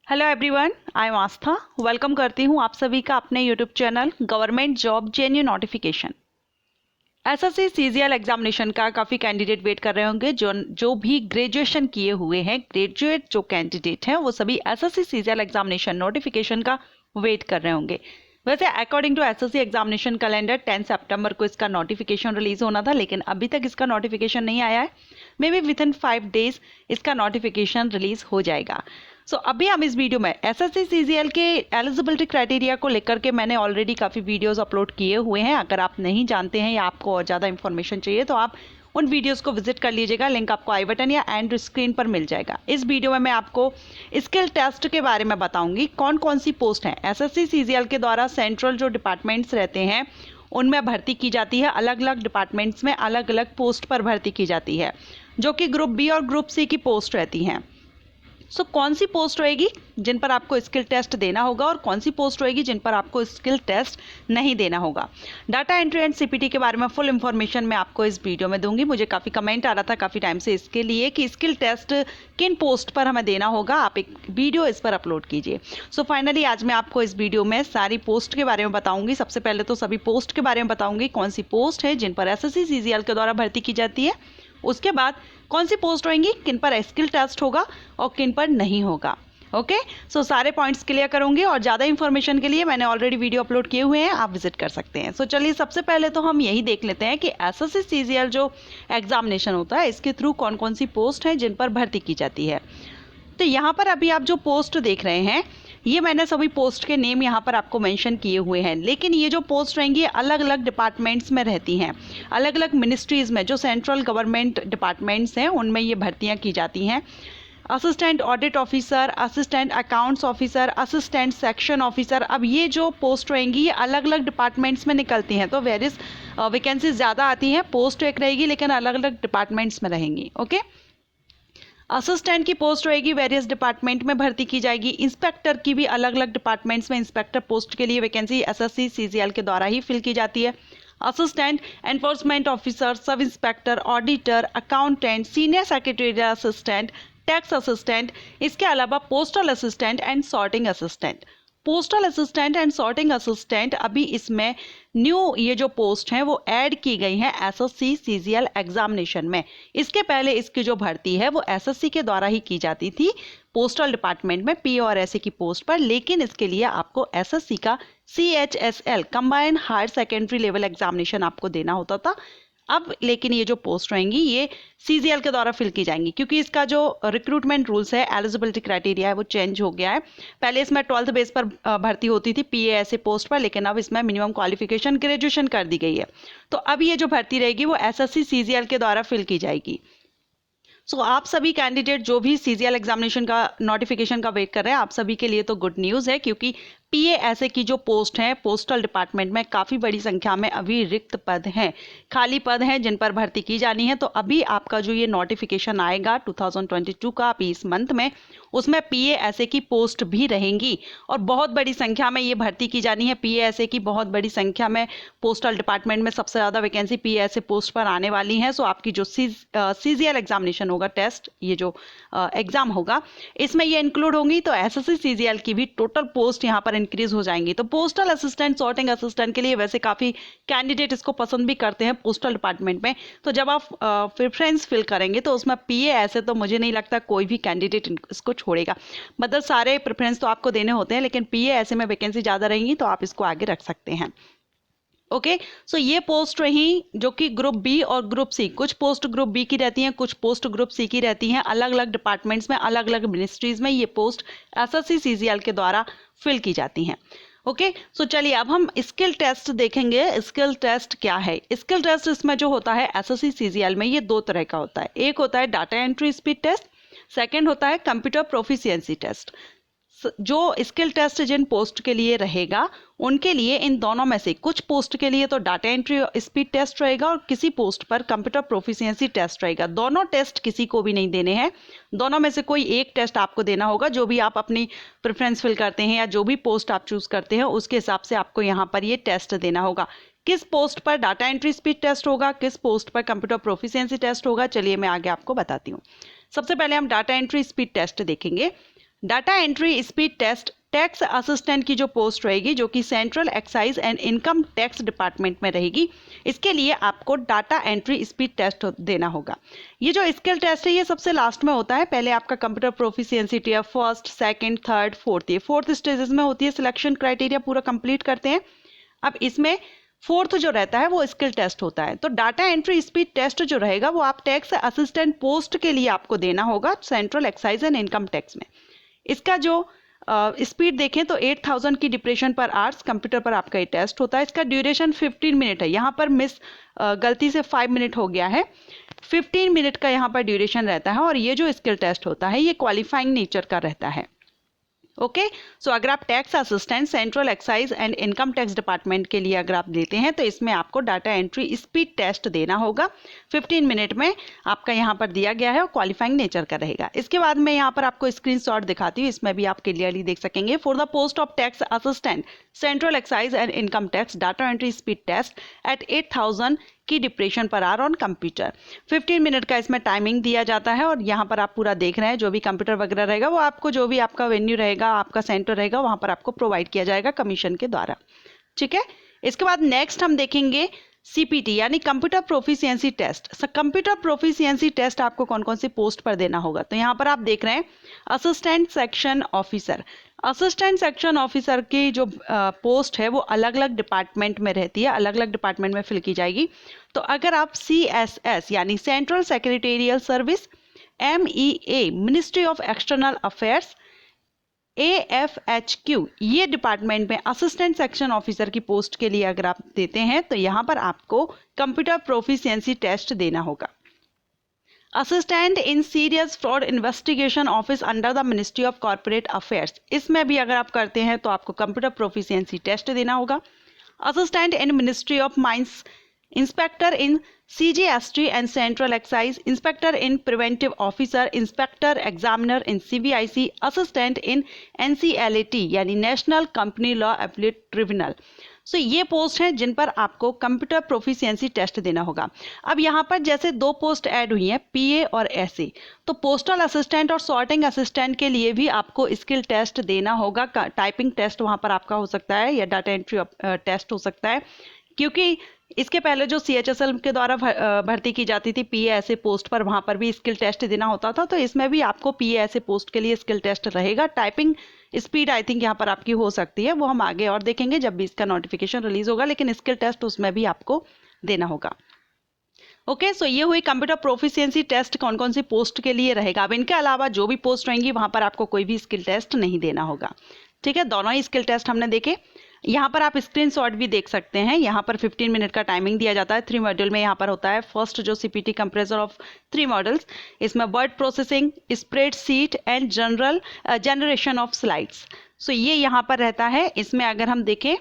Hello everyone, I am Aastha. Welcome करती हूँ आप सभी का अपने YouTube channel government job जेन्यू notification. SSC CGL examination का काफ़ी कैंडिडेट वेट कर रहे होंगे। जो भी ग्रेजुएशन किए हुए हैं, ग्रेजुएट जो कैंडिडेट हैं वो सभी एसएससी सीजीएल एग्जामिनेशन नोटिफिकेशन का वेट कर रहे होंगे। वैसे according to SSC examination calendar 10 सितंबर को इसका नोटिफिकेशन रिलीज होना था, लेकिन अभी तक इसका नोटिफिकेशन नहीं आया है। May be with in 5 days इसका नोटिफिकेशन रिलीज हो जाएगा। अभी हम इस वीडियो में एसएससी सीजीएल के एलिजिबिलिटी क्राइटेरिया को लेकर के मैंने ऑलरेडी काफ़ी वीडियोस अपलोड किए हुए हैं। अगर आप नहीं जानते हैं या आपको और ज़्यादा इन्फॉर्मेशन चाहिए तो आप उन वीडियोस को विजिट कर लीजिएगा। लिंक आपको आई बटन या एंड स्क्रीन पर मिल जाएगा। इस वीडियो में मैं आपको स्किल टेस्ट के बारे में बताऊंगी, कौन कौन सी पोस्ट हैं एसएससी सीजीएल के द्वारा सेंट्रल जो डिपार्टमेंट्स रहते हैं उनमें भर्ती की जाती है। अलग अलग डिपार्टमेंट्स में अलग अलग पोस्ट पर भर्ती की जाती है, जो कि ग्रुप बी और ग्रुप सी की पोस्ट रहती हैं। कौन सी पोस्ट रहेगी जिन पर आपको स्किल टेस्ट देना होगा और कौन सी पोस्ट रहेगी जिन पर आपको स्किल टेस्ट नहीं देना होगा। डाटा एंट्री एंड सीपीटी के बारे में फुल इन्फॉर्मेशन मैं आपको इस वीडियो में दूंगी। मुझे काफ़ी कमेंट आ रहा था काफ़ी टाइम से इसके लिए कि स्किल टेस्ट किन पोस्ट पर हमें देना होगा, आप एक वीडियो इस पर अपलोड कीजिए। फाइनली आज मैं आपको इस वीडियो में सारी पोस्ट के बारे में बताऊंगी। सबसे पहले तो सभी पोस्ट के बारे में बताऊंगी, कौन सी पोस्ट है जिन पर एसएससी सीजीएल के द्वारा भर्ती की जाती है। उसके बाद कौन सी पोस्ट रहेंगी किन पर स्किल टेस्ट होगा और किन पर नहीं होगा। ओके, सारे पॉइंट्स क्लियर करूंगी और ज़्यादा इन्फॉर्मेशन के लिए मैंने ऑलरेडी वीडियो अपलोड किए हुए हैं, आप विजिट कर सकते हैं। चलिए सबसे पहले तो हम यही देख लेते हैं कि एसएससी सीजीएल जो एग्जामिनेशन होता है इसके थ्रू कौन कौन सी पोस्ट हैं जिन पर भर्ती की जाती है। तो यहाँ पर अभी आप जो पोस्ट देख रहे हैं ये मैंने सभी पोस्ट के नेम यहाँ पर आपको मेंशन किए हुए हैं, लेकिन ये जो पोस्ट रहेंगी अलग अलग डिपार्टमेंट्स में रहती हैं, अलग अलग मिनिस्ट्रीज़ में जो सेंट्रल गवर्नमेंट डिपार्टमेंट्स हैं उनमें ये भर्तियाँ की जाती हैं। Assistant audit officer, assistant accounts officer, assistant section officer. अब ये जो पोस्ट रहेंगी ये अलग अलग डिपार्टमेंट्स में निकलती हैं, तो वेरियस वैकेंसीज ज़्यादा आती हैं। पोस्ट एक रहेगी लेकिन अलग अलग डिपार्टमेंट्स में रहेंगी। ओके, असिस्टेंट की पोस्ट रहेगी, वेरियस डिपार्टमेंट में भर्ती की जाएगी। इंस्पेक्टर की भी अलग अलग डिपार्टमेंट्स में इंस्पेक्टर पोस्ट के लिए वैकेंसी एसएससी सीजीएल के द्वारा ही फिल की जाती है। Assistant enforcement officer, sub inspector, auditor, accountant, senior secretarial assistant, tax assistant, इसके अलावा postal assistant and sorting assistant. Postal assistant and sorting assistant अभी इसमें न्यू ये जो पोस्ट हैं वो ऐड की गई हैं एसएससी सीजीएल एग्जामिनेशन में। इसके पहले इसकी जो भर्ती है वो एसएससी के द्वारा ही की जाती थी पोस्टल डिपार्टमेंट में पीओ और एसए की पोस्ट पर, लेकिन इसके लिए आपको एसएससी का CHSL combined higher secondary level examination आपको देना होता था। अब लेकिन ये जो पोस्ट रहेंगी ये सीजीएल के द्वारा फिल की जाएंगी, क्योंकि इसका जो रिक्रूटमेंट रूल्स है, एलिजिबिलिटी क्राइटेरिया है, वो चेंज हो गया है। पहले इसमें 12th बेस पर भर्ती होती थी पीए ऐसे पोस्ट पर, लेकिन अब इसमें मिनिमम क्वालिफिकेशन ग्रेजुएशन कर दी गई है। तो अब ये जो भर्ती रहेगी वो एसएससी सीजीएल के द्वारा फिल की जाएगी। आप सभी कैंडिडेट जो भी सीजीएल एग्जामिनेशन का नोटिफिकेशन का वेट कर रहे हैं, आप सभी के लिए तो गुड न्यूज़ है, क्योंकि पीए ऐसे की जो पोस्ट हैं पोस्टल डिपार्टमेंट में काफ़ी बड़ी संख्या में अभी रिक्त पद हैं, खाली पद हैं जिन पर भर्ती की जानी है। तो अभी आपका जो ये नोटिफिकेशन आएगा 2022 का अभी इस मंथ में, उसमें पीए ऐसे की पोस्ट भी रहेंगी और बहुत बड़ी संख्या में ये भर्ती की जानी है। पीए ऐसे की बहुत बड़ी संख्या में पोस्टल डिपार्टमेंट में सबसे ज़्यादा वैकेंसी पीए ऐसे पोस्ट पर आने वाली हैं। आपकी जो सीजीएल एग्जामिनेशन होगा, टेस्ट, ये जो एग्जाम होगा इसमें ये इंक्लूड होंगी। तो एसएससी सीजीएल की भी टोटल पोस्ट यहाँ पर इंक्रीज हो जाएंगी। तो पोस्टल असिस्टेंट, सॉर्टिंग असिस्टेंट के लिए वैसे काफ़ी कैंडिडेट इसको पसंद भी करते हैं पोस्टल डिपार्टमेंट में। तो जब आप प्रेफरेंस फिल करेंगे तो उसमें पीए ऐसे तो मुझे नहीं लगता कोई भी कैंडिडेट इसको छोड़ेगा। मतलब सारे प्रेफरेंस तो आपको देने होते हैं, लेकिन पीए ऐसे में वैकेंसी ज़्यादा रहेंगी तो आप इसको आगे रख सकते हैं। ओके, ये पोस्ट रही जो कि ग्रुप बी और ग्रुप सी। कुछ पोस्ट ग्रुप बी की रहती हैं, कुछ पोस्ट ग्रुप सी की रहती हैं। अलग अलग डिपार्टमेंट्स में, अलग अलग मिनिस्ट्रीज में ये पोस्ट एसएससी सीजीएल के द्वारा फिल की जाती हैं। ओके, चलिए अब हम स्किल टेस्ट देखेंगे। स्किल टेस्ट क्या है? स्किल टेस्ट इसमें जो होता है एसएससी सीजीएल में ये 2 तरह का होता है। एक होता है data entry speed test, second होता है कंप्यूटर प्रोफिशिएंसी टेस्ट। जो स्किल टेस्ट जिन पोस्ट के लिए रहेगा उनके लिए इन दोनों में से कुछ पोस्ट के लिए तो डाटा एंट्री स्पीड टेस्ट रहेगा और किसी पोस्ट पर कंप्यूटर प्रोफिशिएंसी टेस्ट रहेगा। दोनों टेस्ट किसी को भी नहीं देने हैं, दोनों में से कोई एक टेस्ट आपको देना होगा। जो भी आप अपनी प्रेफरेंस फिल करते हैं या जो भी पोस्ट आप चूज करते हैं उसके हिसाब से आपको यहाँ पर ये टेस्ट देना होगा। किस पोस्ट पर डाटा एंट्री स्पीड टेस्ट होगा, किस पोस्ट पर कंप्यूटर प्रोफिशिएंसी टेस्ट होगा, चलिए मैं आगे आपको बताती हूँ। सबसे पहले हम डाटा एंट्री स्पीड टेस्ट देखेंगे। Data entry speed test tax assistant की जो पोस्ट रहेगी जो कि central excise and income tax department में रहेगी, इसके लिए आपको डाटा एंट्री स्पीड टेस्ट देना होगा। ये जो स्किल टेस्ट है ये सबसे लास्ट में होता है। पहले आपका computer proficiency tier first, second, third, fourth, ये फोर्थ स्टेजेस में होती है। सिलेक्शन क्राइटेरिया पूरा कंप्लीट करते हैं। अब इसमें फोर्थ जो रहता है वो स्किल टेस्ट होता है। तो डाटा एंट्री स्पीड टेस्ट जो रहेगा वो आप टैक्स असिस्टेंट पोस्ट के लिए आपको देना होगा central excise and income tax में। इसका जो स्पीड देखें तो 8000 की डिप्रेशन पर आवर्स कंप्यूटर पर आपका ये टेस्ट होता है। इसका ड्यूरेशन 15 मिनट है। यहाँ पर मिस गलती से 5 मिनट हो गया है। 15 मिनट का यहाँ पर ड्यूरेशन रहता है और ये जो स्किल टेस्ट होता है ये क्वालिफाइंग नेचर का रहता है। ओके, सो अगर आप tax assistant central excise and income tax department के लिए अगर आप देते हैं तो इसमें आपको डाटा एंट्री स्पीड टेस्ट देना होगा। 15 मिनट में आपका यहाँ पर दिया गया है और क्वालिफाइंग नेचर का रहेगा। इसके बाद मैं यहाँ पर आपको स्क्रीनशॉट दिखाती हूँ, इसमें भी आप क्लियरली देख सकेंगे। For the post of tax assistant central excise and income tax data entry speed test at 8000 की depression per hour on computer. 15 minute का इसमें टाइमिंग दिया जाता है और यहाँ पर आप पूरा देख रहे हैं। जो भी कंप्यूटर वगैरह रहेगा वो आपको जो भी आपका वेन्यू रहेगा, आपका सेंटर रहेगा, वहाँ पर आपको प्रोवाइड किया जाएगा कमीशन के द्वारा। ठीक है, इसके बाद नेक्स्ट हम देखेंगे CPT यानी computer proficiency test. Computer proficiency test आपको कौन कौन सी पोस्ट पर देना होगा, तो यहाँ पर आप देख रहे हैं assistant section officer. Assistant section officer की जो पोस्ट है वो अलग अलग डिपार्टमेंट में रहती है, अलग अलग डिपार्टमेंट में फिल की जाएगी। तो अगर आप CSS यानी central secretarial service, MEA ministry of external affairs, AFHQ ये डिपार्टमेंट में असिस्टेंट सेक्शन ऑफिसर की पोस्ट के लिए अगर आप देते हैं तो यहाँ पर आपको कंप्यूटर प्रोफिशिएंसी टेस्ट देना होगा। Assistant in serious fraud investigation office under the ministry of corporate affairs, इसमें भी अगर आप करते हैं तो आपको कंप्यूटर प्रोफिशिएंसी टेस्ट देना होगा। Assistant in ministry of mines, inspector in CGST and central excise, inspector in preventive officer, inspector examiner in CBIC, assistant in NCLAT यानी national company law appellate tribunal. So ये post हैं जिन पर आपको computer proficiency test देना होगा। अब यहाँ पर जैसे दो पोस्ट ऐड हुई हैं PA और SA, तो पोस्टल असिस्टेंट और सॉर्टिंग असिस्टेंट के लिए भी आपको स्किल टेस्ट देना होगा। टाइपिंग टेस्ट वहाँ पर आपका हो सकता है या डाटा एंट्री टेस्ट हो सकता है, क्योंकि इसके पहले जो CHSL के द्वारा भर्ती की जाती थी PA SA पोस्ट पर, वहाँ पर भी स्किल टेस्ट देना होता था। तो इसमें भी आपको PA SA पोस्ट के लिए स्किल टेस्ट रहेगा। टाइपिंग स्पीड आई थिंक यहाँ पर आपकी हो सकती है, वो हम आगे और देखेंगे जब भी इसका नोटिफिकेशन रिलीज होगा, लेकिन स्किल टेस्ट उसमें भी आपको देना होगा। ओके, सो ये हुई कंप्यूटर प्रोफिशिएंसी टेस्ट कौन कौन सी पोस्ट के लिए रहेगा। अब इनके अलावा जो भी पोस्ट रहेंगी वहाँ पर आपको कोई भी स्किल टेस्ट नहीं देना होगा। ठीक है, दोनों ही स्किल टेस्ट हमने देखे। यहाँ पर आप स्क्रीनशॉट भी देख सकते हैं। यहाँ पर 15 मिनट का टाइमिंग दिया जाता है। 3 मॉड्यूल में यहाँ पर होता है। फर्स्ट जो CPT कंप्रेसर ऑफ 3 मॉडल्स, इसमें word processing, spreadsheet and generation of slides. So ये यहाँ पर रहता है। इसमें अगर हम देखें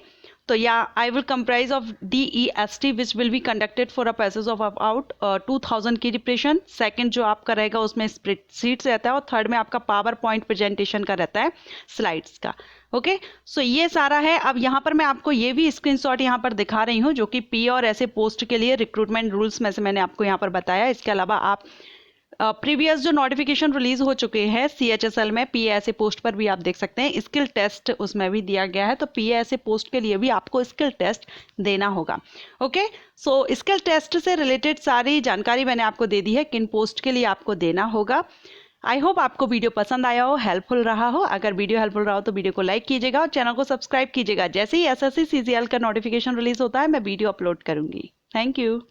तो या I will comprise of DEST which will be conducted for a passage of about 2000 की डिप्रेशन। सेकंड जो आपका रहेगा उसमें स्प्रेडशीट्स रहता है और थर्ड में आपका पावर पॉइंट प्रेजेंटेशन का रहता है, स्लाइड्स का। ओके, सो ये सारा है। अब यहाँ पर मैं आपको ये भी स्क्रीनशॉट यहाँ पर दिखा रही हूँ जो कि PA और SA पोस्ट के लिए रिक्रूटमेंट रूल्स में से मैंने आपको यहाँ पर बताया। इसके अलावा आप प्रीवियस जो नोटिफिकेशन रिलीज हो चुके हैं CHSL में PA SA पोस्ट पर भी आप देख सकते हैं। स्किल टेस्ट उसमें भी दिया गया है, तो PA SA पोस्ट के लिए भी आपको स्किल टेस्ट देना होगा। ओके, सो स्किल टेस्ट से रिलेटेड सारी जानकारी मैंने आपको दे दी है किन पोस्ट के लिए आपको देना होगा। आई होप आपको वीडियो पसंद आया हो, हेल्पफुल रहा हो। अगर वीडियो हेल्पफुल रहा हो तो वीडियो को लाइक कीजिएगा और चैनल को सब्सक्राइब कीजिएगा। जैसे ही SSC CGL का नोटिफिकेशन रिलीज होता है मैं वीडियो अपलोड करूंगी। Thank you.